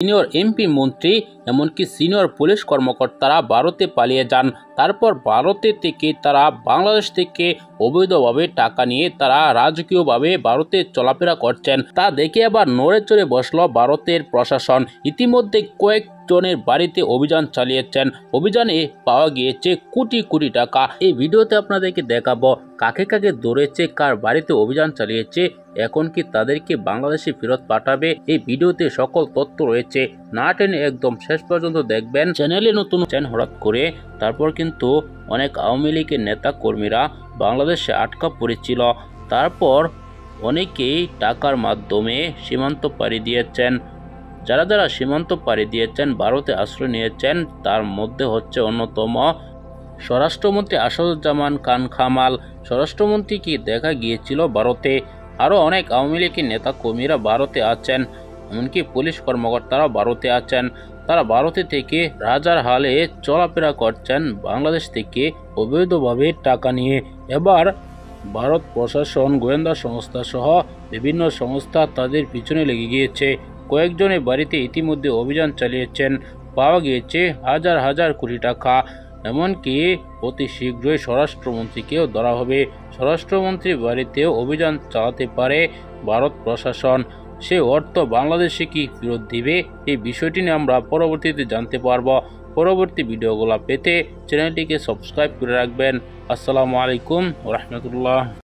Senior MP, মন্ত্রী, এমনকি senior police কর্মকর্তারা ভারতে পালিয়ে যান। তারপর ভারতে থেকে তারা বাংলাদেশ থেকে অবৈধভাবে টাকা নিয়ে তারা রাজকীয়ভাবে ভারতে চলাফেরা করছেন। তা দেখে আবার নড়ে চড়ে বসল ভারতের প্রশাসন। ইতিমধ্যে কয়েকজনের বাড়িতে অভিযান চালিয়েছেন। অভিযানে পাওয়া গিয়েছে কোটি কোটি টাকা। এই ভিডিওতে আপনাদেরকে দেখাবো কাকে কাকে ধরেছে, কার বাড়িতে অভিযান চালিয়েছে, এখন কি তাদেরকে বাংলাদেশে ফেরত পাঠাবে। এই ভিডিওতে সকল তথ্য রয়েছে, না টেনে একদম শেষ পর্যন্ত দেখবেন। চ্যানেলে নতুন হঠাৎ করে তারপর কিন্তু অনেক আওয়ামী লীগের নেতা কর্মীরা বাংলাদেশে আটকা পড়েছিল। তারপর অনেকেই টাকার মাধ্যমে সীমান্ত পাড়ি দিয়েছেন। যারা যারা সীমান্ত পাড়ি দিয়েছেন, ভারতে আশ্রয় নিয়েছেন, তার মধ্যে হচ্ছে অন্যতম স্বরাষ্ট্রমন্ত্রী আসাদুজ্জামান খান কামাল। স্বরাষ্ট্রমন্ত্রীকে দেখা গিয়েছিল ভারতে। আরও অনেক আওয়ামী লীগের নেতা কর্মীরা ভারতে আছেন, এমনকি পুলিশ কর্মকর্তারা ভারতে আছেন। তারা ভারতে থেকে রাজার হালে চলাফেরা করছেন বাংলাদেশ থেকে অবৈধভাবে টাকা নিয়ে। এবার ভারত প্রশাসন, গোয়েন্দা সংস্থা সহ বিভিন্ন সংস্থা তাদের পিছনে লেগে গিয়েছে। কয়েকজনের বাড়িতে ইতিমধ্যে অভিযান চালিয়েছেন। পাওয়া গিয়েছে হাজার হাজার কোটি টাকা। এমনকি অতি শীঘ্রই স্বরাষ্ট্রমন্ত্রীকেও ধরা হবে। স্বরাষ্ট্রমন্ত্রীর বাড়িতেও অভিযান চালাতে পারে ভারত প্রশাসন। সে অর্থ বাংলাদেশে কি ফেরত দিবে, এই বিষয়টি নিয়ে আমরা পরবর্তীতে জানতে পারবো। পরবর্তী ভিডিওগুলো পেতে চ্যানেলটিকে সাবস্ক্রাইব করে রাখবেন। আসসালামু আলাইকুম ওয়া রাহমাতুল্লাহ।